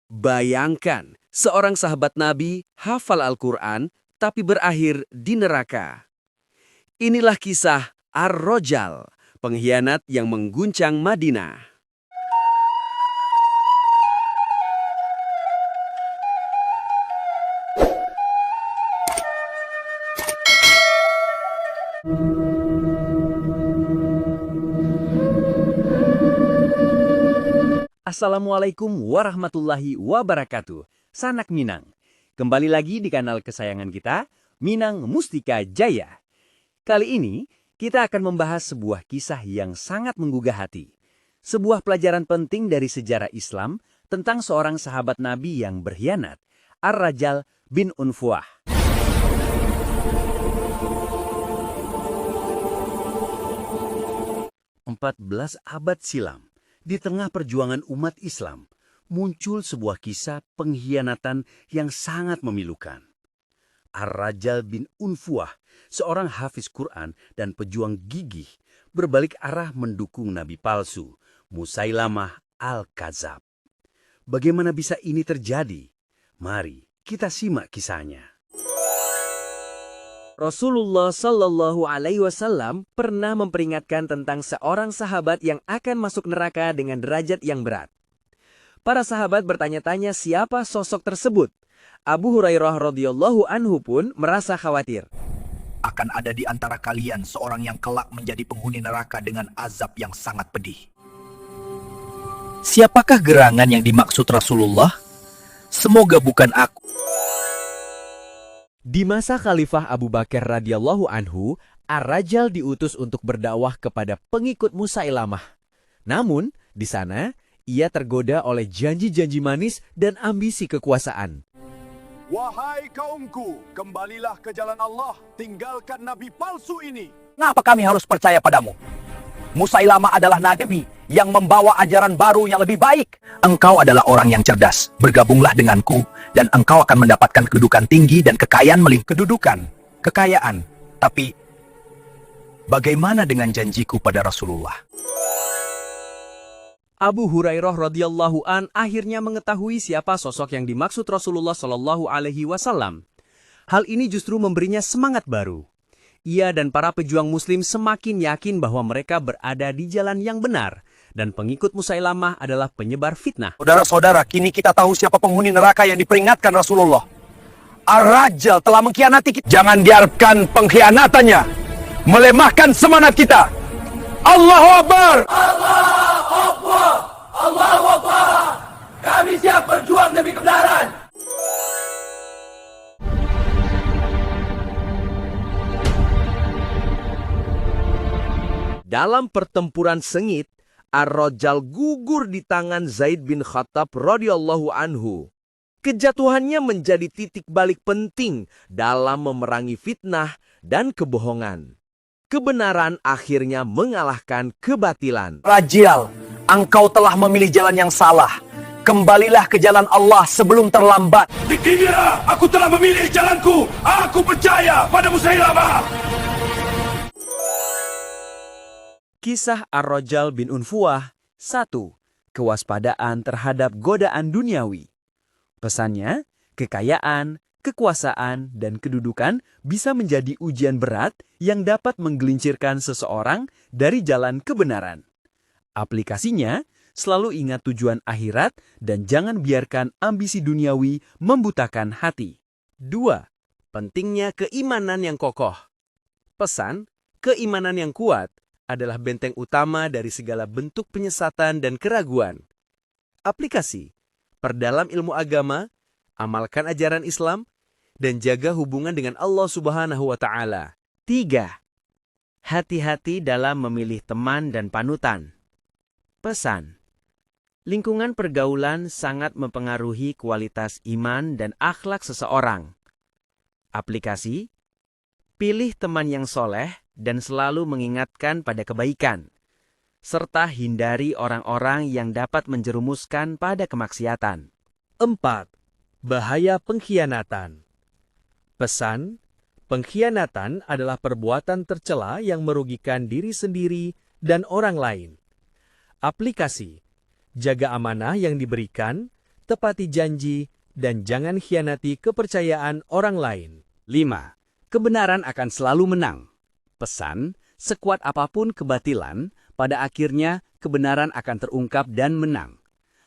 Bayangkan, seorang sahabat Nabi hafal Al-Quran tapi berakhir di neraka. Inilah kisah Ar-Rajal, pengkhianat yang mengguncang Madinah. Assalamualaikum warahmatullahi wabarakatuh. Sanak Minang. Kembali lagi di kanal kesayangan kita, Minang Mustika Jaya. Kali ini, kita akan membahas sebuah kisah yang sangat menggugah hati. Sebuah pelajaran penting dari sejarah Islam tentang seorang sahabat Nabi yang berkhianat, Ar-Rajal bin Unfuah. "14 abad silam, di tengah perjuangan umat Islam, muncul sebuah kisah pengkhianatan yang sangat memilukan. Ar-Rajal bin Unfuah, seorang hafiz Quran dan pejuang gigih, berbalik arah mendukung nabi palsu, Musailamah Al-Kadzab. Bagaimana bisa ini terjadi? Mari kita simak kisahnya. Rasulullah Shallallahu Alaihi Wasallam pernah memperingatkan tentang seorang sahabat yang akan masuk neraka dengan derajat yang berat. Para sahabat bertanya-tanya siapa sosok tersebut. Abu Hurairah radhiyallahu anhu pun merasa khawatir. Akan ada di antara kalian seorang yang kelak menjadi penghuni neraka dengan azab yang sangat pedih. Siapakah gerangan yang dimaksud Rasulullah? Semoga bukan aku. Di masa Khalifah Abu Bakar radhiyallahu anhu, Ar-Rajal diutus untuk berdakwah kepada pengikut Musailamah. Namun, di sana, ia tergoda oleh janji-janji manis dan ambisi kekuasaan. Wahai kaumku, kembalilah ke jalan Allah, tinggalkan nabi palsu ini. Ngapa kami harus percaya padamu? Musailamah adalah nabi yang membawa ajaran baru yang lebih baik. Engkau adalah orang yang cerdas. Bergabunglah denganku, dan engkau akan mendapatkan kedudukan tinggi dan kekayaan kedudukan, kekayaan. Tapi, bagaimana dengan janjiku pada Rasulullah? Abu Hurairah radhiyallahu an akhirnya mengetahui siapa sosok yang dimaksud Rasulullah Shallallahu Alaihi Wasallam. Hal ini justru memberinya semangat baru. Ia dan para pejuang muslim semakin yakin bahwa mereka berada di jalan yang benar dan pengikut Musailamah adalah penyebar fitnah. Saudara-saudara, kini kita tahu siapa penghuni neraka yang diperingatkan Rasulullah. Ar-Rajal telah mengkhianati kita. Jangan biarkan pengkhianatannya melemahkan semangat kita. Allahu Akbar! Allahu Akbar! Allahu Akbar! Kami siap berjuang demi kebenaran. Dalam pertempuran sengit, Ar-Rajal gugur di tangan Zaid bin Khattab radhiyallahu anhu. Kejatuhannya menjadi titik balik penting dalam memerangi fitnah dan kebohongan. Kebenaran akhirnya mengalahkan kebatilan. Rajal, engkau telah memilih jalan yang salah. Kembalilah ke jalan Allah sebelum terlambat. Dikira aku telah memilih jalanku. Aku percaya pada Musailamah. Kisah Ar-Rajal bin Unfuah. 1. Kewaspadaan terhadap godaan duniawi. Pesannya, kekayaan, kekuasaan, dan kedudukan bisa menjadi ujian berat yang dapat menggelincirkan seseorang dari jalan kebenaran. Aplikasinya, selalu ingat tujuan akhirat dan jangan biarkan ambisi duniawi membutakan hati. 2. Pentingnya keimanan yang kokoh. Pesan, keimanan yang kuat adalah benteng utama dari segala bentuk penyesatan dan keraguan. Aplikasi, perdalam ilmu agama, amalkan ajaran Islam, dan jaga hubungan dengan Allah Subhanahu wa Ta'ala. 3. Hati-hati dalam memilih teman dan panutan. Pesan, lingkungan pergaulan sangat mempengaruhi kualitas iman dan akhlak seseorang. Aplikasi, pilih teman yang soleh dan selalu mengingatkan pada kebaikan, serta hindari orang-orang yang dapat menjerumuskan pada kemaksiatan. 4. Bahaya pengkhianatan. Pesan, pengkhianatan adalah perbuatan tercela yang merugikan diri sendiri dan orang lain. Aplikasi, jaga amanah yang diberikan, tepati janji, dan jangan khianati kepercayaan orang lain. 5. Kebenaran akan selalu menang. Pesan, sekuat apapun kebatilan, pada akhirnya kebenaran akan terungkap dan menang.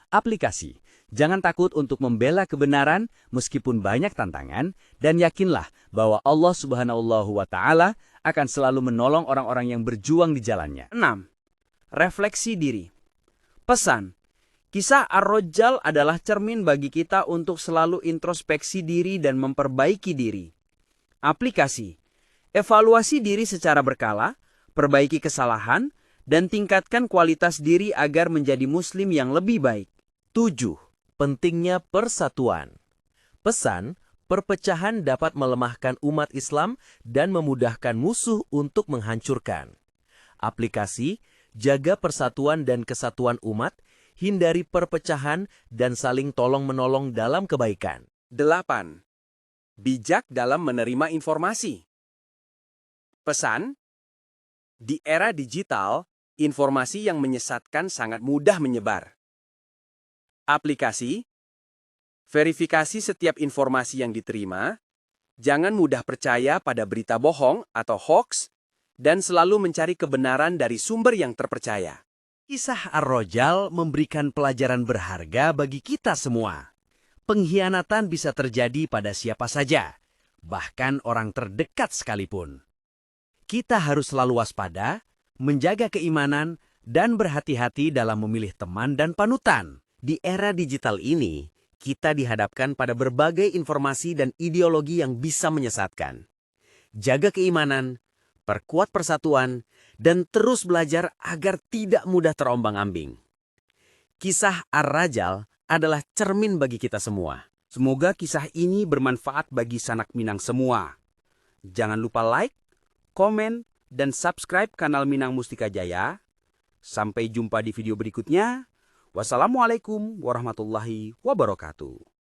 Aplikasi, jangan takut untuk membela kebenaran meskipun banyak tantangan, dan yakinlah bahwa Allah Subhanahu wa Ta'ala akan selalu menolong orang-orang yang berjuang di jalannya. 6. Refleksi diri. Pesan, kisah Ar-Rajjal adalah cermin bagi kita untuk selalu introspeksi diri dan memperbaiki diri. Aplikasi, evaluasi diri secara berkala, perbaiki kesalahan, dan tingkatkan kualitas diri agar menjadi muslim yang lebih baik. 7. Pentingnya persatuan. Pesan, perpecahan dapat melemahkan umat Islam dan memudahkan musuh untuk menghancurkan. Aplikasi, jaga persatuan dan kesatuan umat, hindari perpecahan dan saling tolong-menolong dalam kebaikan. 8. Bijak dalam menerima informasi. Pesan, di era digital, informasi yang menyesatkan sangat mudah menyebar. Aplikasi, verifikasi setiap informasi yang diterima, jangan mudah percaya pada berita bohong atau hoax, dan selalu mencari kebenaran dari sumber yang terpercaya. Kisah Ar-Rajjal memberikan pelajaran berharga bagi kita semua. Pengkhianatan bisa terjadi pada siapa saja, bahkan orang terdekat sekalipun. Kita harus selalu waspada, menjaga keimanan, dan berhati-hati dalam memilih teman dan panutan. Di era digital ini, kita dihadapkan pada berbagai informasi dan ideologi yang bisa menyesatkan. Jaga keimanan, perkuat persatuan, dan terus belajar agar tidak mudah terombang-ambing. Kisah Ar-Rajjal adalah cermin bagi kita semua. Semoga kisah ini bermanfaat bagi sanak Minang semua. Jangan lupa like, komen, dan subscribe kanal Minang Mustika Jaya. Sampai jumpa di video berikutnya. Wassalamualaikum warahmatullahi wabarakatuh.